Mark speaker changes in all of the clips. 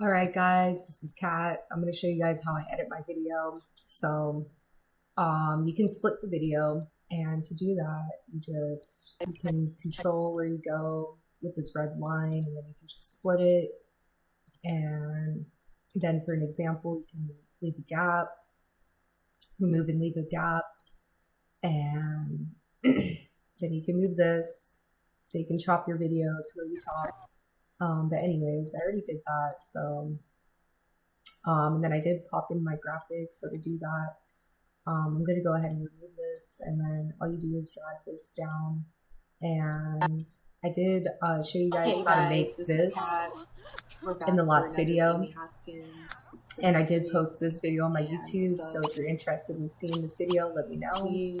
Speaker 1: Alright guys, this is Kat. I'm going to show you guys how I edit my video. You can split the video, and to do that, you can control where you go with this red line, and then you can just split it. And then for an example, you can leave a gap, remove and leave a gap, and then you can move this so you can chop your video to where you talk. But anyways, I already did that, and then I did pop in my graphics. So to do that, I'm going to go ahead and remove this, and then all you do is drag this down. And I did show you guys how to make this in the last video, and I did post this video on my YouTube, so if you're interested in seeing this video, let me know.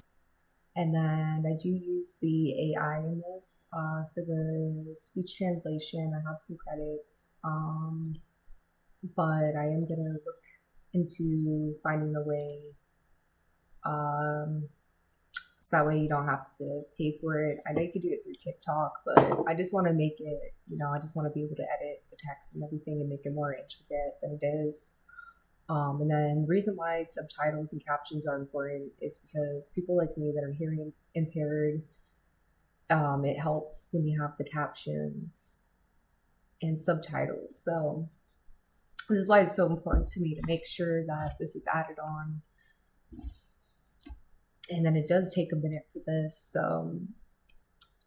Speaker 1: And then I do use the AI in this for the speech translation. I have some credits, but I am gonna look into finding a way so that way you don't have to pay for it. I know you could do it through TikTok, but I just want to make it, I just want to be able to edit the text and everything and make it more intricate than it is. And then the reason why subtitles and captions are important is because people like me that are hearing impaired, it helps when you have the captions and subtitles. So this is why it's so important to me to make sure that this is added on. And then it does take a minute for this.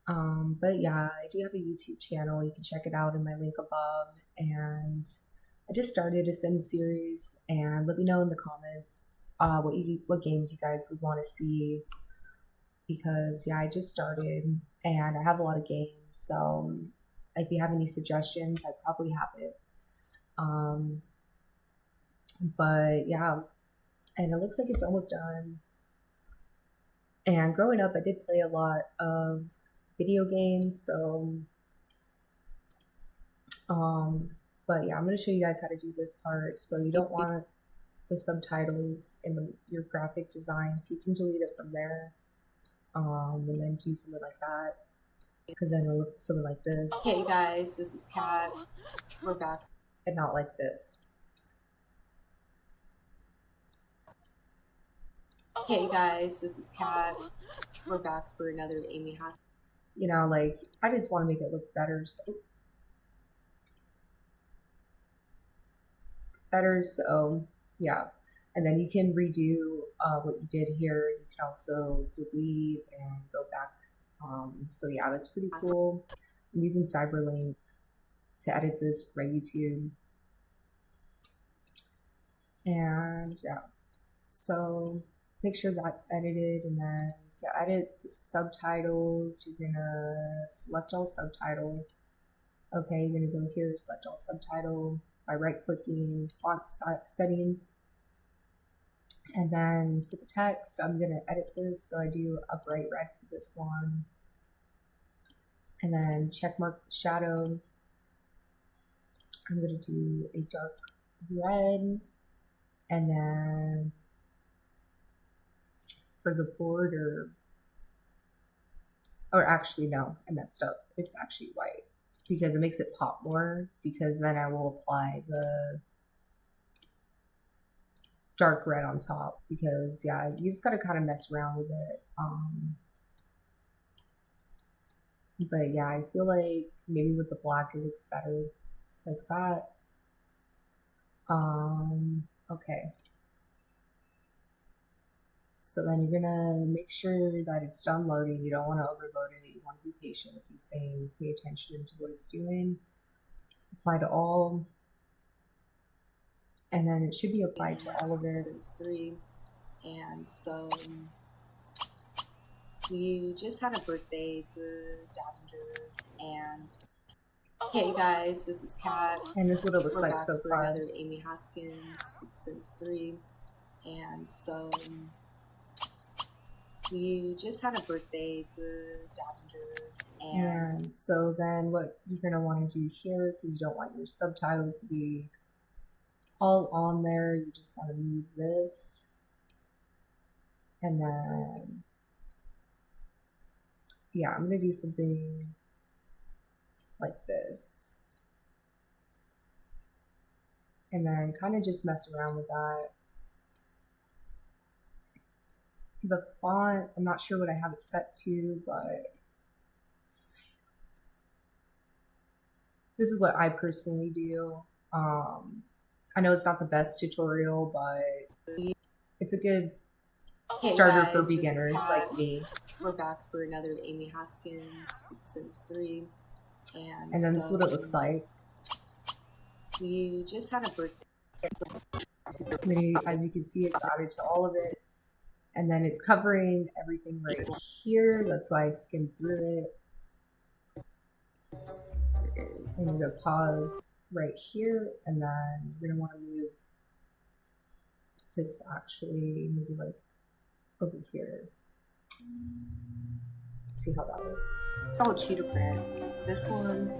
Speaker 1: But yeah, I do have a YouTube channel. You can check it out in my link above. And I just started a Sim series, and let me know in the comments what games you guys would want to see, because yeah, I just started and I have a lot of games. So if you have any suggestions, I probably have it. But yeah, and it looks like it's almost done. And growing up, I did play a lot of video games, but yeah, I'm going to show you guys how to do this part. So you don't want the subtitles in your graphic design, so you can delete it from there, and then do something like that, because then it'll look something like this.
Speaker 2: Hey guys, this is Kat. We're back.
Speaker 1: And not like this.
Speaker 2: Hey guys, this is Kat. We're back for another Amy Has.
Speaker 1: Like, I just want to make it look better. So yeah. And then you can redo what you did here. You can also delete and go back. So yeah, that's pretty cool. I'm using Cyberlink to edit this for YouTube. And yeah, so make sure that's edited. And then to edit the subtitles, you're gonna select all subtitle. Okay, you're gonna go here, select all subtitle by right-clicking font setting. And then for the text, I'm gonna edit this, so I do a bright red for this one, and then check mark the shadow. I'm gonna do a dark red, and then for the border, or actually no, I messed up. It's actually white, because it makes it pop more, because then I will apply the dark red on top, because yeah, you just gotta kind of mess around with it. But yeah, I feel like maybe with the black it looks better, like that. Okay. So then you're gonna make sure that it's done loading. You don't want to overload it. You want to be patient with these things. Pay attention to what it's doing. Apply to all. And then it should be applied to all of it.
Speaker 2: Sims 3. And so we just had a birthday for Davinder, and hey guys, this is Kat.
Speaker 1: And this is what it looks like
Speaker 2: back
Speaker 1: so
Speaker 2: for
Speaker 1: far.
Speaker 2: Another Amy Haskins with Sims 3. And so we just had a birthday for Davinder,
Speaker 1: and so then what you're gonna want to do here, because you don't want your subtitles to be all on there, you just want to move this, and then yeah, I'm gonna do something like this. and then kind of just mess around with that. The font, I'm not sure what I have it set to, but this is what I personally do. I know it's not the best tutorial, but it's a good starter for beginners like me.
Speaker 2: We're back for another Amy Haskins with Sims 3. And
Speaker 1: then this is what it looks like.
Speaker 2: We just had a birthday.
Speaker 1: As you can see, it's added to all of it. And then it's covering everything right here. That's why I skimmed through it.
Speaker 2: There is.
Speaker 1: I'm going to pause right here, and then you're going to want to move this actually maybe like over here. See how that works.
Speaker 2: It's all cheetah print. This one,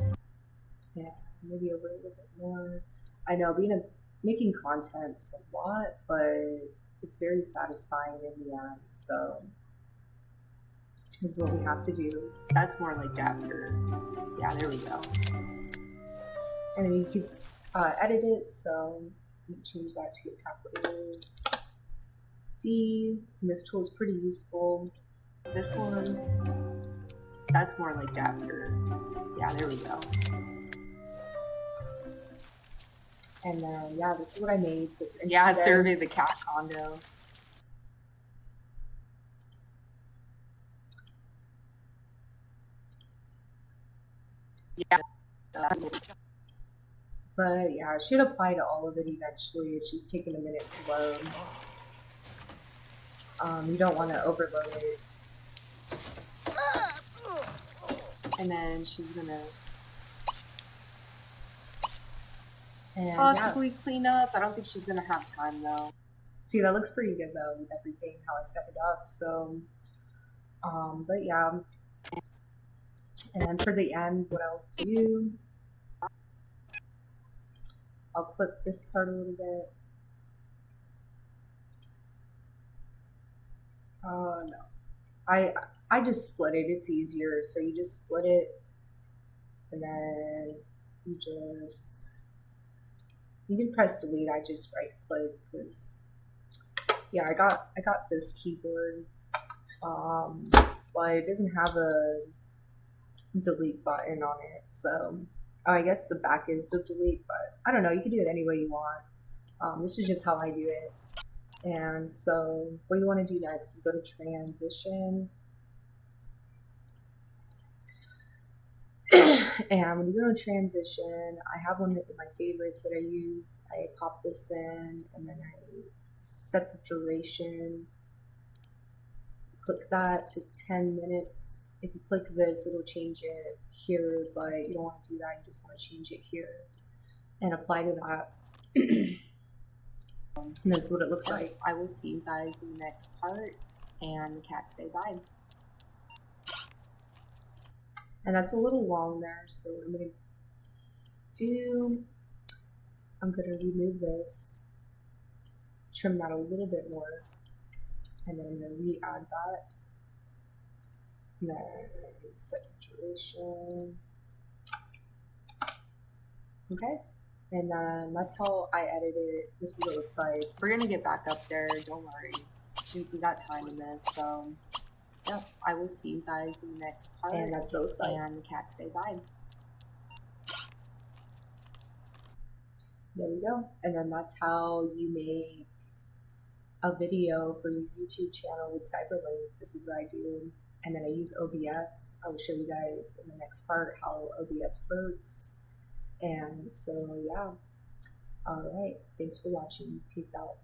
Speaker 1: yeah, maybe over a little bit more. I know making content's a lot, but it's very satisfying in the end. So this is what we have to do.
Speaker 2: That's more like Dapper. Yeah, there we go.
Speaker 1: And then you can edit it. So I'm gonna change that to a capital D. And this tool is pretty useful.
Speaker 2: This one, that's more like Dapper. Yeah, there we go.
Speaker 1: And then, yeah, this is what I made. So
Speaker 2: yeah, survey the cat condo. Yeah.
Speaker 1: But yeah, it should apply to all of it eventually. It's just taking a minute to load. You don't want to overload it.
Speaker 2: And then she's gonna
Speaker 1: and
Speaker 2: possibly clean up. I don't think she's gonna have time though.
Speaker 1: See, that looks pretty good though with everything, how I set it up. So, but yeah. And then for the end, what I'll do, I'll clip this part a little bit. No. I just split it. It's easier. So you just split it, and then you can press delete. I just right click because yeah, I got this keyboard, but it doesn't have a delete button on it. So I guess the back is the delete, but I don't know. You can do it any way you want. This is just how I do it. And so what you want to do next is go to transition. And when you go to transition, I have one of my favorites that I use. I pop this in, and then I set the duration. Click that to 10 minutes. If you click this, it'll change it here, but you don't want to do that. You just want to change it here and apply to that. And this is what it looks like.
Speaker 2: I will see you guys in the next part, and the cats say bye.
Speaker 1: And that's a little long there, so what I'm going to do, I'm going to remove this, trim that a little bit more, and then I'm going to re-add that, and then set the duration. Okay, and then that's how I edit it. This is what it looks like.
Speaker 2: We're going to get back up there, don't worry. We got time in this, so yep, I will see you guys in the next part.
Speaker 1: And that's what it looks like.
Speaker 2: And the cats say bye.
Speaker 1: There we go. And then that's how you make a video for your YouTube channel with Cyberlink. This is what I do. And then I use OBS. I will show you guys in the next part how OBS works. And so, yeah. All right. Thanks for watching. Peace out.